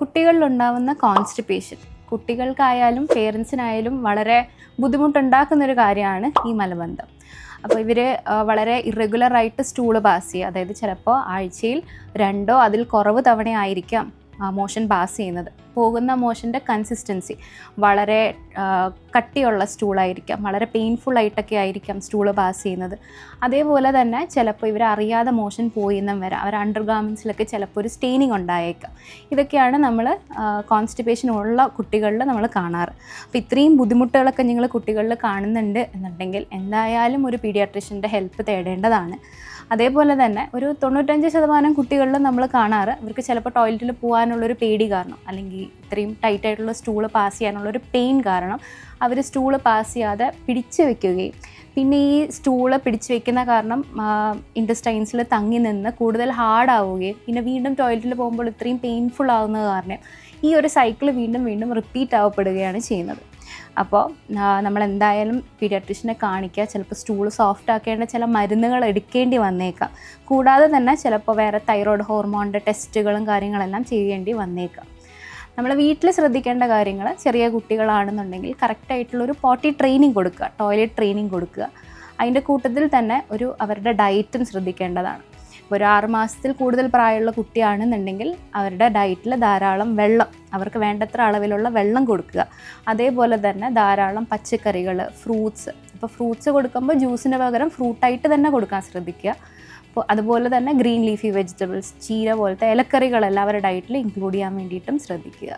കുട്ടികളിലുണ്ടാവുന്ന constipation കുട്ടികൾക്കായാലും പേരൻസിനായാലും വളരെ ബുദ്ധിമുട്ടുണ്ടാക്കുന്നൊരു കാര്യമാണ് ഈ മലബന്ധം. അപ്പോൾ ഇവർ വളരെ ഇറഗുലറായിട്ട് സ്റ്റൂള് പാസ് ചെയ്യുക, അതായത് ചിലപ്പോൾ ആഴ്ചയിൽ 2 അതിൽ കുറവ് തവണയായിരിക്കാം മോഷൻ പാസ് ചെയ്യുന്നത്. പോകുന്ന മോഷൻ്റെ കൺസിസ്റ്റൻസി വളരെ കട്ടിയുള്ള സ്റ്റൂളായിരിക്കാം, വളരെ പെയിൻഫുള്ളായിട്ടൊക്കെ ആയിരിക്കാം സ്റ്റൂള് പാസ് ചെയ്യുന്നത്. അതേപോലെ തന്നെ ചിലപ്പോൾ ഇവർ അറിയാതെ മോഷൻ പോയിന്നും വരാം, അവർ അണ്ടർ ഗാർമെൻറ്റ്സിലൊക്കെ ചിലപ്പോൾ ഒരു സ്റ്റെയിനിങ് ഉണ്ടായേക്കാം. ഇതൊക്കെയാണ് നമ്മൾ കോൺസ്റ്റിപ്പേഷൻ ഉള്ള കുട്ടികളിൽ നമ്മൾ കാണാറ്. അപ്പോൾ ഇത്രയും ബുദ്ധിമുട്ടുകളൊക്കെ നിങ്ങൾ കുട്ടികളിൽ കാണുന്നുണ്ട് എന്നുണ്ടെങ്കിൽ എന്തായാലും ഒരു പീഡിയാട്രിഷ്യൻ്റെ ഹെൽപ്പ് തേടേണ്ടതാണ്. അതേപോലെ തന്നെ ഒരു 95% കുട്ടികളിൽ നമ്മൾ കാണാറ് അവർക്ക് ചിലപ്പോൾ ടോയ്ലറ്റിൽ പോകാനുള്ളൊരു പേടി കാരണം, അല്ലെങ്കിൽ ഇത്രയും ടൈറ്റായിട്ടുള്ള സ്റ്റൂള് പാസ് ചെയ്യാനുള്ളൊരു പെയിൻ കാരണം അവർ സ്റ്റൂള് പാസ് ചെയ്യാതെ പിടിച്ച് വെക്കുകയും പിന്നെ ഈ സ്റ്റൂള് പിടിച്ച് വെക്കുന്ന കാരണം ഇൻറ്റസ്റ്റൈൻസിൽ തങ്ങി നിന്ന് കൂടുതൽ ഹാർഡാവുകയും പിന്നെ വീണ്ടും ടോയ്ലറ്റിൽ പോകുമ്പോൾ ഇത്രയും പെയിൻഫുൾ ആവുന്നത് കാരണം ഈ ഒരു സൈക്കിൾ വീണ്ടും വീണ്ടും റിപ്പീറ്റ് ആവപ്പെടുകയാണ് ചെയ്യുന്നത്. അപ്പോൾ നമ്മൾ എന്തായാലും പീഡിയാട്രിഷ്യനെ കാണിക്കുക. ചിലപ്പോൾ സ്റ്റൂൾ സോഫ്റ്റ് ആക്കേണ്ട ചില മരുന്നുകൾ എടുക്കേണ്ടി വന്നേക്കാം. കൂടാതെ തന്നെ ചിലപ്പോൾ വേറെ തൈറോയ്ഡ് ഹോർമോണിൻ്റെ ടെസ്റ്റുകളും കാര്യങ്ങളെല്ലാം ചെയ്യേണ്ടി വന്നേക്കാം. നമ്മൾ വീട്ടിൽ ശ്രദ്ധിക്കേണ്ട കാര്യങ്ങൾ, ചെറിയ കുട്ടികളാണെന്നുണ്ടെങ്കിൽ കറക്റ്റായിട്ടുള്ളൊരു പോട്ടി ട്രെയിനിങ് കൊടുക്കുക, ടോയ്ലറ്റ് ട്രെയിനിങ് കൊടുക്കുക. അതിൻ്റെ കൂട്ടത്തിൽ തന്നെ അവരുടെ ഡയറ്റും ശ്രദ്ധിക്കേണ്ടതാണ്. ഒരു 6 മാസത്തിൽ കൂടുതൽ പ്രായമുള്ള കുട്ടിയാണെന്നുണ്ടെങ്കിൽ അവരുടെ ഡയറ്റിൽ ധാരാളം വെള്ളം, അവർക്ക് വേണ്ടത്ര അളവിലുള്ള വെള്ളം കൊടുക്കുക. അതേപോലെ തന്നെ ധാരാളം പച്ചക്കറികൾ, ഫ്രൂട്ട്സ്. ഇപ്പോൾ ഫ്രൂട്ട്സ് കൊടുക്കുമ്പോൾ ജ്യൂസിന് പകരം ഫ്രൂട്ടായിട്ട് തന്നെ കൊടുക്കാൻ ശ്രദ്ധിക്കുക. അപ്പോൾ അതുപോലെ തന്നെ ഗ്രീൻ ലീഫി വെജിറ്റബിൾസ്, ചീര പോലത്തെ ഇലക്കറികളെല്ലാം അവരുടെ ഡയറ്റിൽ ഇൻക്ലൂഡ് ചെയ്യാൻ വേണ്ടിയിട്ടും ശ്രദ്ധിക്കുക.